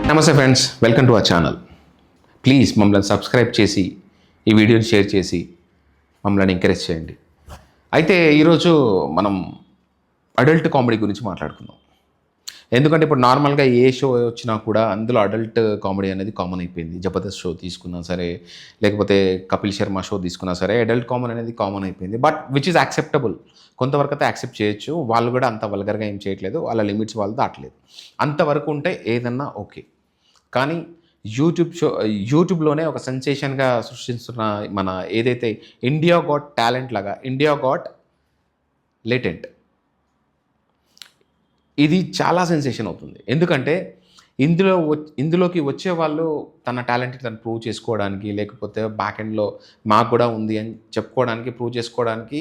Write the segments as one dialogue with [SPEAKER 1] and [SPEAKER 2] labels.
[SPEAKER 1] నమస్తే friends, welcome to our channel. Please మమ్మల్ని subscribe చేసి ఈ వీడియోని షేర్ చేసి మమ్మల్ని ఎంకరేజ్ చేయండి. అయితే ఈరోజు మనం అడల్ట్ కామెడీ గురించి మాట్లాడుకుందాం. ఎందుకంటే ఇప్పుడు నార్మల్గా ఏ షో వచ్చినా కూడా అందులో అడల్ట్ కామెడీ అనేది కామన్ అయిపోయింది. జబర్దస్త్ షో తీసుకున్నా సరే, లేకపోతే కపిల్ శర్మ షో తీసుకున్నా సరే, అడల్ట్ కామన్ అనేది కామన్ అయిపోయింది. But which is acceptable. కొంతవరకు అయితే యాక్సెప్ట్ చేయొచ్చు. వాళ్ళు కూడా అంత వల్గర్గా ఏం చేయట్లేదు, వాళ్ళ లిమిట్స్ వాళ్ళు దాటలేదు. అంతవరకు ఉంటే ఏదన్నా ఓకే. కానీ యూట్యూబ్లోనే ఒక సెన్సేషన్గా సృష్టిస్తున్న మన ఏదైతే ఇండియా గాట్ టాలెంట్ లాగా ఇండియా గాట్ లేటెంట్, ఇది చాలా సెన్సేషన్ అవుతుంది. ఎందుకంటే ఇందులోకి వచ్చే వాళ్ళు తన టాలెంట్ తను ప్రూవ్ చేసుకోవడానికి, లేకపోతే బ్యాక్ ఎండ్లో మాకు కూడా ఉంది అని చెప్పుకోవడానికి, ప్రూవ్ చేసుకోవడానికి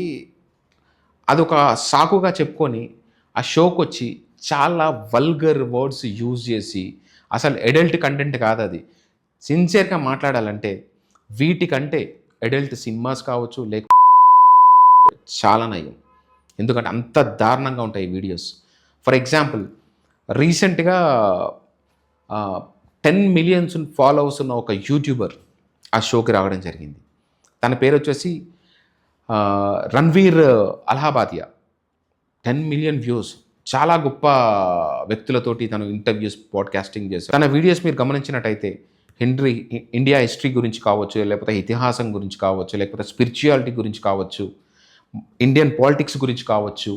[SPEAKER 1] అదొక సాకుగా చెప్పుకొని ఆ షోకి వచ్చి చాలా వల్గర్ వర్డ్స్ యూజ్ చేసి, అసలు అడల్ట్ కంటెంట్ కాదు అది. సిన్సియర్గా మాట్లాడాలంటే వీటికంటే అడల్ట్ సినిమాస్ కావచ్చు, చాలా నయం. ఎందుకంటే అంత దారుణంగా ఉంటాయి వీడియోస్. ఫర్ ఎగ్జాంపుల్, రీసెంట్గా 10 మిలియన్స్ ఫాలోవర్స్ ఉన్న ఒక యూట్యూబర్ ఆ షోకి రావడం జరిగింది. తన పేరు వచ్చేసి రణ్వీర్ అలహాబాదియా. 10 million views. చాలా గొప్ప వ్యక్తులతోటి తను ఇంటర్వ్యూస్, పాడ్కాస్టింగ్ చేశారు. తన వీడియోస్ మీరు గమనించినట్టయితే ఇండియా హిస్టరీ గురించి కావచ్చు, లేకపోతే ఇతిహాసం గురించి కావచ్చు, లేకపోతే స్పిరిచువాలిటీ గురించి కావచ్చు, ఇండియన్ పాలిటిక్స్ గురించి కావచ్చు,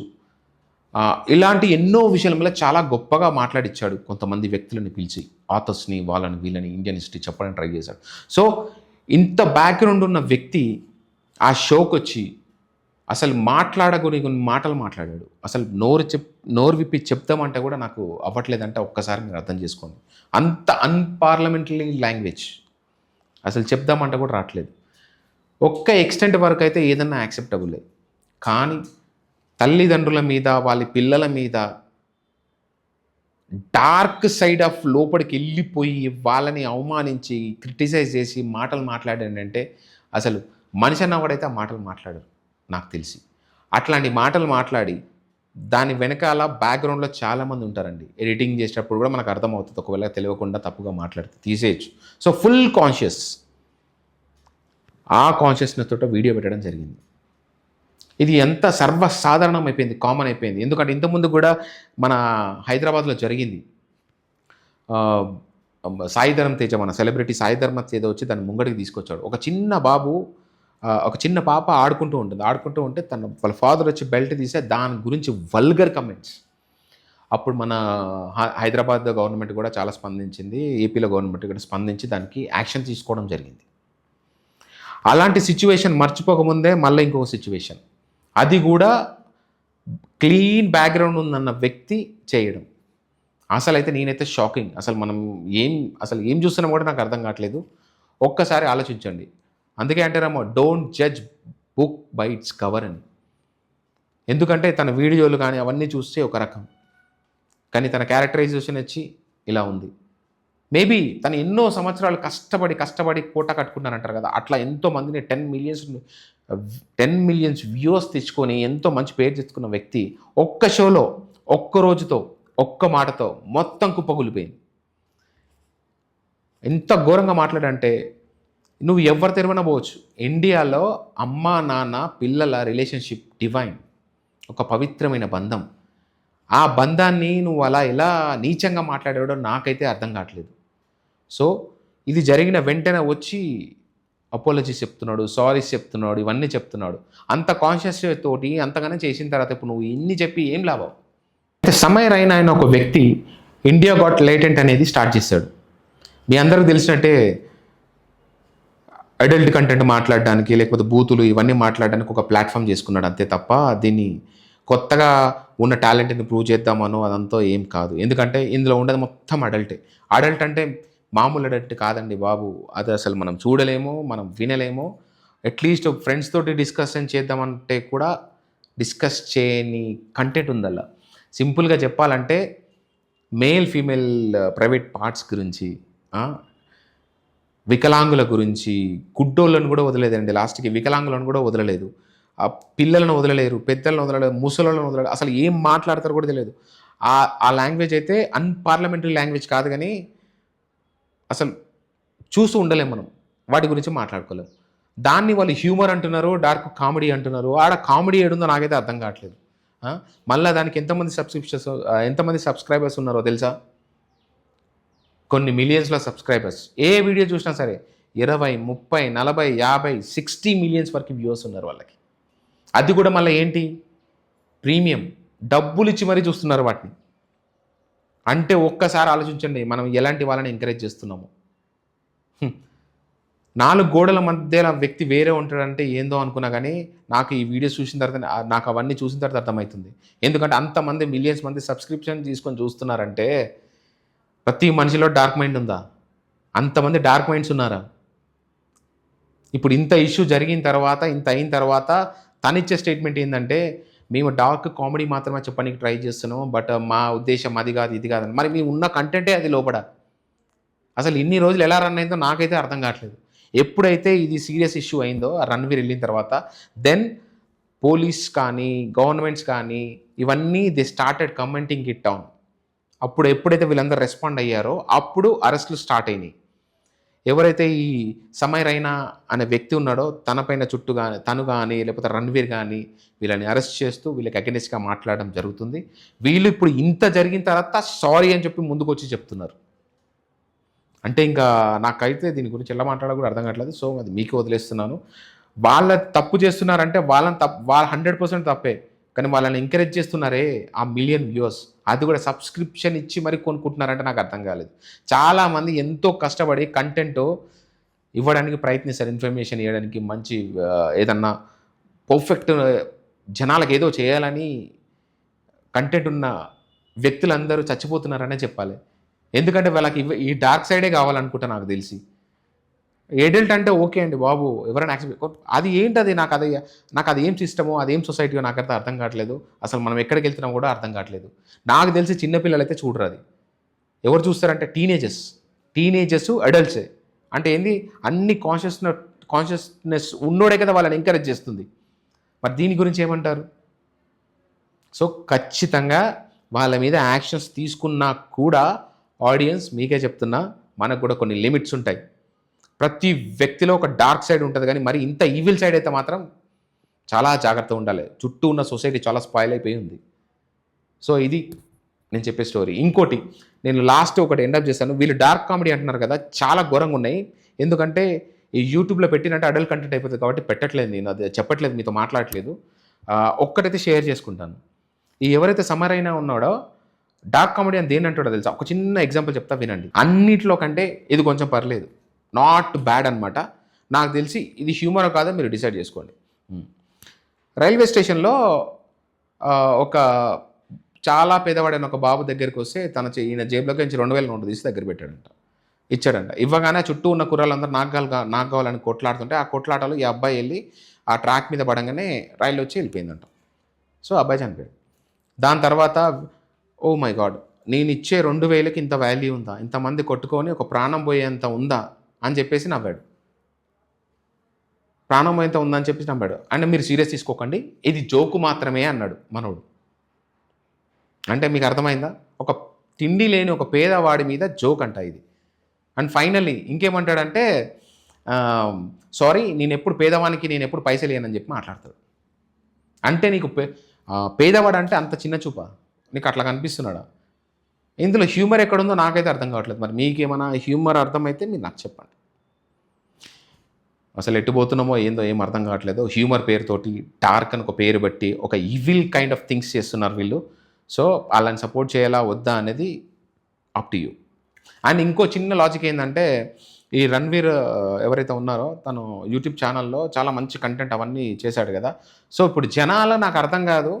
[SPEAKER 1] ఇలాంటి ఎన్నో విషయాల మీద చాలా గొప్పగా మాట్లాడిచ్చాడు. కొంతమంది వ్యక్తులని పిలిచి, ఆథర్స్ని, వాళ్ళని వీళ్ళని ఇండియన్ హిస్టరీ చెప్పడానికి ట్రై చేశాడు. సో ఇంత బ్యాక్గ్రౌండ్ ఉన్న వ్యక్తి ఆ షోకి వచ్చి అసలు కొన్ని మాటలు మాట్లాడాడు. అసలు నోరు విప్పి చెప్తామంటే కూడా నాకు అవ్వట్లేదంటే ఒక్కసారి మీరు అర్థం చేసుకోండి. అంత అన్పార్లమెంటరీ లాంగ్వేజ్, అసలు చెప్దామంటే కూడా రావట్లేదు. ఒక్క ఎక్స్టెంట్ వరకు అయితే ఏదన్నా యాక్సెప్టబులే. కానీ తల్లిదండ్రుల మీద, వాళ్ళ పిల్లల మీద డార్క్ సైడ్ ఆఫ్ లోపలికి వెళ్ళిపోయి వాళ్ళని అవమానించి, క్రిటిసైజ్ చేసి మాటలు మాట్లాడాడంటే అసలు మనిషి అన్నవాడైతే ఆ మాటలు మాట్లాడరు నాకు తెలిసి. అట్లాంటి మాటలు మాట్లాడి దాని వెనకాల బ్యాక్గ్రౌండ్లో చాలామంది ఉంటారండి. ఎడిటింగ్ చేసేటప్పుడు కూడా మనకు అర్థమవుతుంది. ఒకవేళ తెలియకుండా తప్పుగా మాట్లాడితే తీసేయచ్చు. సో ఫుల్ కాన్షియస్, ఆ కాన్షియస్నెస్ తోట వీడియో పెట్టడం జరిగింది. ఇది ఎంత సర్వసాధారణం అయిపోయింది, కామన్ అయిపోయింది. ఎందుకంటే ఇంతకుముందు కూడా మన హైదరాబాద్లో జరిగింది. సాయిధరం తేజ, మన సెలబ్రిటీ సాయిధరం తేజ వచ్చి దాన్ని ముంగడికి తీసుకొచ్చాడు. ఒక చిన్న పాప ఆడుకుంటూ ఉంటే వాళ్ళ ఫాదర్ వచ్చి బెల్ట్ తీసే దాని గురించి వల్గర్ కమెంట్స్. అప్పుడు మన హైదరాబాద్ గవర్నమెంట్ కూడా చాలా స్పందించింది, ఏపీలో గవర్నమెంట్ కూడా స్పందించి దానికి యాక్షన్ తీసుకోవడం జరిగింది. అలాంటి సిచ్యువేషన్ మర్చిపోకముందే మళ్ళీ ఇంకొక సిచ్యువేషన్, అది కూడా క్లీన్ బ్యాక్గ్రౌండ్ ఉందన్న వ్యక్తి చేయడం. అసలైతే నేనైతే షాకింగ్. అసలు ఏం చూస్తున్నామో కూడా నాకు అర్థం కావట్లేదు. ఒక్కసారి ఆలోచించండి. అందుకే అంటారేమో don't judge book by its cover అని. ఎందుకంటే తన వీడియోలు కానీ అవన్నీ చూస్తే ఒక రకం, కానీ తన క్యారెక్టరైజేషన్ వచ్చి ఇలా ఉంది. మేబీ తను ఎన్నో సంవత్సరాలు కష్టపడి కోట కట్టుకున్నానంటారు కదా, అట్లా ఎంతోమందిని 10 మిలియన్స్ వ్యూస్ తెచ్చుకొని ఎంతో మంచి పేరు తెచ్చుకున్న వ్యక్తి ఒక్క షోలో, ఒక్క రోజుతో, ఒక్క మాటతో మొత్తం కుప్పకూలిపోయింది. ఎంత ఘోరంగా మాట్లాడంటే నువ్వు ఎవరు తెరవన పోవచ్చు. ఇండియాలో అమ్మ నాన్న పిల్లల రిలేషన్షిప్ డివైన్, ఒక పవిత్రమైన బంధం. ఆ బంధాన్ని నువ్వు అలా ఎలా నీచంగా మాట్లాడాడో నాకైతే అర్థం కావట్లేదు. సో ఇది జరిగిన వెంటనే వచ్చి అపాలజీస్ చెప్తున్నాడు, సారీస్ చెప్తున్నాడు, ఇవన్నీ చెప్తున్నాడు. అంత కాన్షియస్ తోటి అంతగానే చేసిన తర్వాత ఇప్పుడు నువ్వు ఇన్ని చెప్పి ఏం లాభం? అయితే సమయ రైనా ఆయన ఒక వ్యక్తి ఇండియా గాట్ లేటెంట్ అనేది స్టార్ట్ చేశాడు. మీ అందరికీ తెలిసినట్టే అడల్ట్ కంటెంట్ మాట్లాడడానికి, లేకపోతే బూతులు ఇవన్నీ మాట్లాడడానికి ఒక ప్లాట్ఫామ్ చేసుకున్నాడు అంతే తప్ప దీన్ని కొత్తగా ఉన్న టాలెంట్ని ప్రూవ్ చేద్దామనో అదంతా ఏం కాదు. ఎందుకంటే ఇందులో ఉండేది మొత్తం అడల్టే. అడల్ట్ అంటే మామూలు అడల్ట్ కాదండి బాబు. అది అసలు మనం చూడలేము, మనం వినలేము. అట్లీస్ట్ ఫ్రెండ్స్ తోటి డిస్కషన్ చేద్దామంటే కూడా డిస్కస్ చేయని కంటెంట్ ఉందల్లా. సింపుల్గా చెప్పాలంటే మేల్ ఫీమేల్ ప్రైవేట్ పార్ట్స్ గురించి, వికలాంగుల గురించి, గుడ్డోళ్ళను కూడా వదిలేదండి. లాస్ట్కి వికలాంగులను కూడా వదలలేదు, పిల్లలను వదలలేరు, పెద్దలను వదలలేదు, ముసలను వదలలేదు. అసలు ఏం మాట్లాడతారో కూడా తెలియదు. ఆ లాంగ్వేజ్ అయితే అన్పార్లమెంటరీ లాంగ్వేజ్ కాదు, కానీ అసలు చూస్తూ ఉండలేం మనం, వాటి గురించి మాట్లాడుకోలేం. దాన్ని వాళ్ళు హ్యూమర్ అంటున్నారు, డార్క్ కామెడీ అంటున్నారు. ఆడ కామెడీ ఏడుందో నాకైతే అర్థం కావట్లేదు. మళ్ళీ దానికి ఎంతమంది సబ్స్క్రైబర్స్ ఉన్నారో తెలుసా? కొన్ని మిలియన్స్‌లో సబ్స్క్రైబర్స్. ఏ వీడియో చూసినా సరే 20, 30, 40, 50, 60 మిలియన్స్ వరకు వ్యూవర్స్ ఉన్నారు వాళ్ళకి. అది కూడా మళ్ళీ ఏంటి, ప్రీమియం డబ్బులిచ్చి మరీ చూస్తున్నారు వాటిని. అంటే ఒక్కసారి ఆలోచించండి, మనం ఎలాంటి వాళ్ళని ఎంకరేజ్ చేస్తున్నాము. 4 గోడల మధ్యల వ్యక్తి వేరే ఉంటాడంటే ఏందో అనుకున్నా కానీ, నాకు ఈ వీడియోస్ చూసిన తర్వాత నాకు అవన్నీ చూసిన తర్వాత అర్థమవుతుంది. ఎందుకంటే అంతమంది మిలియన్స్ మంది సబ్స్క్రిప్షన్ తీసుకొని చూస్తున్నారంటే ప్రతి మనిషిలో డార్క్ మైండ్ ఉందా? అంతమంది డార్క్ మైండ్స్ ఉన్నారా? ఇప్పుడు ఇంత ఇష్యూ జరిగిన తర్వాత, ఇంత అయిన తర్వాత తనిచ్చే స్టేట్మెంట్ ఏందంటే, మేము డార్క్ కామెడీ మాత్రమే చెప్పడానికి ట్రై చేస్తున్నాము. బట్ మా ఉద్దేశ్యం అది కాదు, ఇది కాదని. మరి మేము ఉన్న కంటెంటే అది లోపల. అసలు ఇన్ని రోజులు ఎలా రన్ అయిందో నాకైతే అర్థం కావట్లేదు. ఎప్పుడైతే ఇది సీరియస్ ఇష్యూ అయిందో రణ్వీర్ వెళ్ళిన తర్వాత, దెన్ పోలీస్ కానీ, గవర్నమెంట్స్ కానీ ఇవన్నీ they started commenting it down. అప్పుడు ఎప్పుడైతే వీళ్ళందరూ రెస్పాండ్ అయ్యారో అప్పుడు అరెస్టులు స్టార్ట్ అయినాయి. ఎవరైతే ఈ సమీర్ రైనా అనే వ్యక్తి ఉన్నాడో తనపైన చుట్టూ కానీ, తను కానీ, లేకపోతే రణ్వీర్ కానీ వీళ్ళని అరెస్ట్ చేస్తూ వీళ్ళకి అగెనిస్ట్గా మాట్లాడడం జరుగుతుంది. వీళ్ళు ఇప్పుడు ఇంత జరిగిన తర్వాత సారీ అని చెప్పి ముందుకు వచ్చి చెప్తున్నారు. అంటే ఇంకా నాకైతే దీని గురించి ఎలా మాట్లాడాలో కూడా అర్థం కావట్లేదు. సో అది మీకే వదిలేస్తున్నాను. వాళ్ళ తప్పు చేస్తున్నారంటే వాళ్ళని వాళ్ళ 100% తప్పే. కానీ వాళ్ళని ఎంకరేజ్ చేస్తున్నారే ఆ మిలియన్ వ్యూవర్స్, అది కూడా సబ్స్క్రిప్షన్ ఇచ్చి మరి కొనుక్కుంటున్నారంటే నాకు అర్థం కాలేదు. చాలామంది ఎంతో కష్టపడి కంటెంట్ ఇవ్వడానికి ప్రయత్నిస్తారు, ఇన్ఫర్మేషన్ ఇవ్వడానికి, మంచి ఏదన్నా పర్ఫెక్ట్ జనాలకు ఏదో చేయాలని కంటెంట్ ఉన్న వ్యక్తులందరూ చచ్చిపోతున్నారనే చెప్పాలి. ఎందుకంటే వాళ్ళకి ఈ డార్క్ సైడే కావాలనుకుంటా నాకు తెలిసి. ఎడల్ట్ అంటే ఓకే అండి బాబు, ఎవరైనా యాక్సెప్ట్, అది ఏంటది, నాకు అది ఏం సిస్టమో, అది ఏం సొసైటీయో నాకైతే అర్థం కావట్లేదు. అసలు మనం ఎక్కడికి వెళ్తున్నామో కూడా అర్థం కావట్లేదు. నాకు తెలిసి చిన్నపిల్లలు అయితే చూడరు. అది ఎవరు చూస్తారంటే టీనేజర్స్ అడల్ట్సే. అంటే ఏంది, అన్ని కాన్షియస్నెస్ ఉన్నోడే కదా వాళ్ళని ఎంకరేజ్ చేస్తుంది. మరి దీని గురించి ఏమంటారు? సో ఖచ్చితంగా వాళ్ళ మీద యాక్షన్స్ తీసుకున్నా కూడా ఆడియన్స్, మీకే చెప్తున్నా, మనకు కూడా కొన్ని లిమిట్స్ ఉంటాయి. ప్రతి వ్యక్తిలో ఒక డార్క్ సైడ్ ఉంటుంది, కానీ మరి ఇంత ఈవిల్ సైడ్ అయితే మాత్రం చాలా జాగ్రత్తగా ఉండాలి. చుట్టూ ఉన్న సొసైటీ చాలా స్పాయిల్ అయిపోయి ఉంది. సో ఇది నేను చెప్పే స్టోరీ. ఇంకోటి నేను లాస్ట్ ఒకటి ఎండప్ చేశాను. వీళ్ళు డార్క్ కామెడీ అంటున్నారు కదా, చాలా ఘోరంగా ఉన్నాయి. ఎందుకంటే ఈ యూట్యూబ్లో పెట్టినట్టు అడల్ట్ కంటెంట్ అయిపోతుంది కాబట్టి పెట్టట్లేదు, నేను అది చెప్పట్లేదు, మీతో మాట్లాడట్లేదు. ఒక్కటైతే షేర్ చేసుకుంటాను. ఈ ఎవరైతే సమీర్ రైనా ఉన్నాడో డార్క్ కామెడీ అని దేని అంటాడో తెలుసా? ఒక చిన్న ఎగ్జాంపుల్ చెప్తా వినండి. అన్నిట్లో కంటే ఇది కొంచెం పర్లేదు, నాట్ బ్యాడ్ అనమాట. నాకు తెలిసి ఇది హ్యూమర్ కాదో మీరు డిసైడ్ చేసుకోండి. రైల్వే స్టేషన్లో ఒక చాలా పేదవాడైన ఒక బాబు దగ్గరికి వస్తే ఈయన జేబులోకి నుంచి 2000 నోటు తీసి దగ్గర ఇచ్చాడంట. ఇవ్వగానే చుట్టూ ఉన్న కుర్రాళ్ళందరూ నాకు కావాలని కొట్లాడుతుంటే ఆ కొట్లాటలో ఈ అబ్బాయి వెళ్ళి ఆ ట్రాక్ మీద పడంగానే రైలు వచ్చి వెళ్ళిపోయిందంట. సో అబ్బాయి చనిపోయాడు. దాని తర్వాత ఓ మై గాడ్, నేను ఇచ్చే 2000కి ఇంత వాల్యూ ఉందా, ఇంతమంది కొట్టుకొని ఒక ప్రాణం పోయేంత ఉందా అని చెప్పేసి నవ్వాడు. ప్రాణం పోయేంత ఉందని చెప్పేసి నవ్వాడు. అంటే మీరు సీరియస్ తీసుకోకండి, ఇది జోకు మాత్రమే అన్నాడు మనోడు. అంటే మీకు అర్థమైందా? ఒక తిండి లేని ఒక పేదవాడి మీద జోక్ అంట ఇది. అండ్ ఫైనల్లీ ఇంకేమంటాడంటే, సారీ, నేను ఎప్పుడు పైసలు ఇవ్వనని చెప్పి మాట్లాడతాడు. అంటే నీకు పేదవాడు అంటే అంత చిన్న చూపా? నీకు అట్లా కనిపిస్తున్నాడా? ఇందులో హ్యూమర్ ఎక్కడుందో నాకైతే అర్థం కావట్లేదు. మరి మీకేమైనా హ్యూమర్ అర్థమైతే మీరు నాకు చెప్పండి. అసలు ఎట్టుపోతున్నామో ఏందో ఏం అర్థం కావట్లేదు. హ్యూమర్ పేరుతోటి డార్క్ అని ఒక పేరు బట్టి ఒక ఈవిల్ కైండ్ ఆఫ్ థింగ్స్ చేస్తున్నారు వీళ్ళు. సో వాళ్ళని సపోర్ట్ చేయాలా వద్దా అనేది అప్ టు యూ. అండ్ ఇంకో చిన్న లాజిక్ ఏంటంటే, ఈ రణ్వీర్ ఎవరైతే ఉన్నారో తను యూట్యూబ్ ఛానల్లో చాలా మంచి కంటెంట్ అవన్నీ చేశాడు కదా. సో ఇప్పుడు జనాలు నాకు అర్థం కాదు,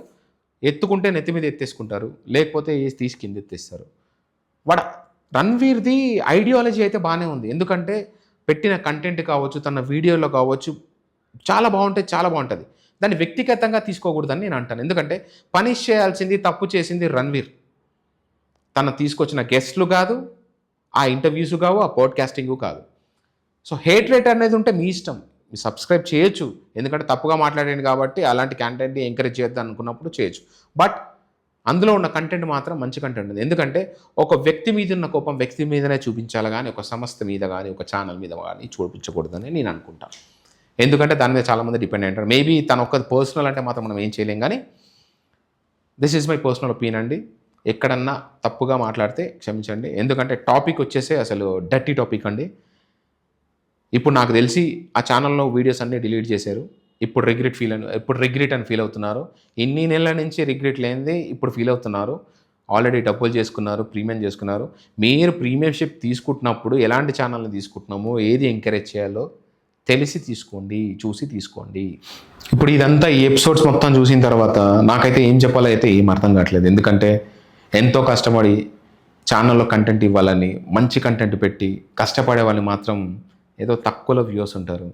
[SPEAKER 1] ఎత్తుకుంటే నెత్తి మీద ఎత్తేసుకుంటారు, లేకపోతే తీసి కింద ఎత్తేస్తారు. రణ్వీర్ది ఐడియాలజీ అయితే బాగానే ఉంది. ఎందుకంటే పెట్టిన కంటెంట్ కావచ్చు, తన వీడియోలో కావచ్చు, చాలా బాగుంటుంది. దాన్ని వ్యక్తిగతంగా తీసుకోకూడదని నేను అంటాను. ఎందుకంటే పనిష్ చేయాల్సింది, తప్పు చేసింది రణ్వీర్. తను తీసుకొచ్చిన గెస్ట్లు కాదు, ఆ ఇంటర్వ్యూస్ కావు, ఆ పాడ్కాస్టింగ్ కాదు. సో హేట్ అనేది ఉంటే మీ ఇష్టం, మీరు సబ్స్క్రైబ్ చేయొచ్చు. ఎందుకంటే తప్పుగా మాట్లాడాను కాబట్టి అలాంటి కంటెంట్ని ఎంకరేజ్ చేయొద్దు అనుకున్నప్పుడు చేయొచ్చు. బట్ అందులో ఉన్న కంటెంట్ మాత్రం మంచి కంటెంట్ ఉంది. ఎందుకంటే ఒక వ్యక్తి మీద ఉన్న కోపం వ్యక్తి మీదనే చూపించాలి గానీ, ఒక సంస్థ మీద గానీ, ఒక ఛానల్ మీద గానీ చూపించకూడదని నేను అనుకుంటా. ఎందుకంటే దాని మీద చాలామంది డిపెండ్ అయ్యుంటారు. మేబీ తన ఒక్కది పర్సనల్ అంటే మాత్రం మనం ఏం చేయలేం గానీ, this is my personal opinion అండి. ఎక్కడన్నా తప్పుగా మాట్లాడితే క్షమించండి. ఎందుకంటే టాపిక్ వచ్చేసి అసలు డర్టీ టాపిక్ అండి. ఇప్పుడు నాకు తెలిసి ఆ ఛానల్‌లో వీడియోస్ అన్నీ డిలీట్ చేశారు. ఇప్పుడు రిగ్రెట్ అని ఫీల్ అవుతున్నారు. ఇన్ని నెలల నుంచి రిగ్రెట్ లేనిదే ఇప్పుడు ఫీల్ అవుతున్నారు. ఆల్రెడీ డబ్బులు చేసుకున్నారు, ప్రీమియం చేసుకున్నారు. మీరు ప్రీమియంషిప్ తీసుకుంటున్నప్పుడు ఎలాంటి ఛానల్‌ని తీసుకుంటున్నామో, ఏది ఎంకరేజ్ చేయాలో తెలిసి తీసుకోండి, చూసి తీసుకోండి. ఇప్పుడు ఇదంతా ఈ ఎపిసోడ్స్ మొత్తం చూసిన తర్వాత నాకైతే ఏం చెప్పాలో అయితే ఏం అర్థం కావట్లేదు. ఎందుకంటే ఎంతో కష్టపడి ఛానల్‌లో కంటెంట్ ఇవ్వాలని, మంచి కంటెంట్ పెట్టి కష్టపడే వాళ్ళు మాత్రం ఏదో తక్కువలో వ్యూవర్స్ ఉంటారు.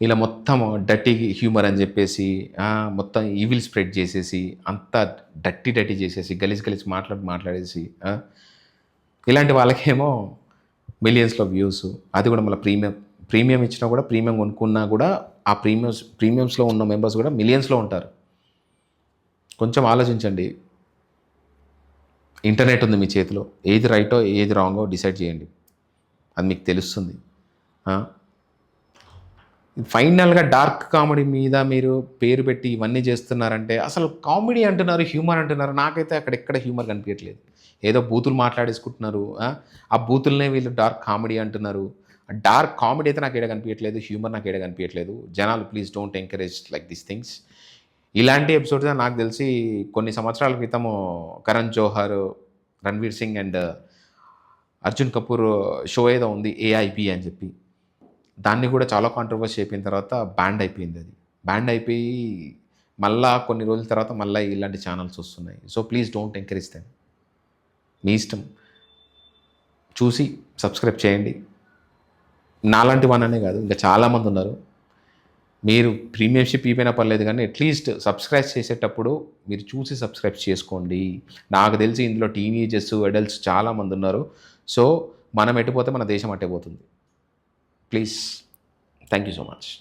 [SPEAKER 1] ఇలా మొత్తం డర్టీ హ్యూమర్ అని చెప్పేసి మొత్తం ఈవిల్ స్ప్రెడ్ చేసేసి అంతా డర్టీ చేసేసి గలీజ్ మాట్లాడేసి ఇలాంటి వాళ్ళకేమో మిలియన్స్‌లో వ్యూస్. అది కూడా మళ్ళీ ప్రీమియం ఇచ్చినా కూడా, ప్రీమియం కొనుక్కున్నా కూడా ఆ ప్రీమియమ్స్‌లో ఉన్న మెంబర్స్ కూడా మిలియన్స్‌లో ఉంటారు. కొంచెం ఆలోచించండి. ఇంటర్నెట్ ఉంది మీ చేతిలో. ఏది రైటో ఏది రాంగో డిసైడ్ చేయండి. అది మీకు తెలుస్తుంది. ఫైనల్‌గా డార్క్ కామెడీ మీద మీరు పేరు పెట్టి ఇవన్నీ చేస్తున్నారంటే అసలు కామెడీ అంటున్నారు, హ్యూమర్ అంటున్నారు. నాకైతే అక్కడెక్కడ హ్యూమర్ కనిపించట్లేదు. ఏదో బూతులు మాట్లాడేసుకుంటున్నారు. ఆ బూతులనే వీళ్ళు డార్క్ కామెడీ అంటున్నారు. డార్క్ కామెడీ అయితే నాకు ఏడ కనిపించట్లేదు. హ్యూమర్ నాకు ఏడ కనిపించట్లేదు. జనాలు please don't encourage like these things. ఇలాంటి ఎపిసోడ్స్ నాకు తెలిసి కొన్ని సంవత్సరాల క్రితము కరణ్ జోహర్, రణ్వీర్ సింగ్ అండ్ అర్జున్ కపూర్ షో ఏదో ఉంది ఏఐబి అని చెప్పి. దాన్ని కూడా చాలా కాంట్రవర్సీ అయిపోయిన తర్వాత బ్యాన్ అయిపోయింది అది. బ్యాన్ అయిపోయి మళ్ళా కొన్ని రోజుల తర్వాత మళ్ళీ ఇలాంటి ఛానల్స్ వస్తున్నాయి. So please don't encourage them. మీ ఇష్టం. చూసి సబ్స్క్రైబ్ చేయండి. నాలాంటి వాననే కాదు, ఇంకా చాలామంది ఉన్నారు. మీరు ప్రీమియంషిప్ ఇవ్వైనా పర్లేదు కానీ అట్లీస్ట్ సబ్స్క్రైబ్ చేసేటప్పుడు మీరు చూసి సబ్స్క్రైబ్ చేసుకోండి. నాకు తెలిసి ఇందులో టీనేజర్స్, అడల్ట్స్ చాలామంది ఉన్నారు. సో మనం ఎటుపోతే మన దేశం అట్టే పోతుంది. Please. Thank you so much.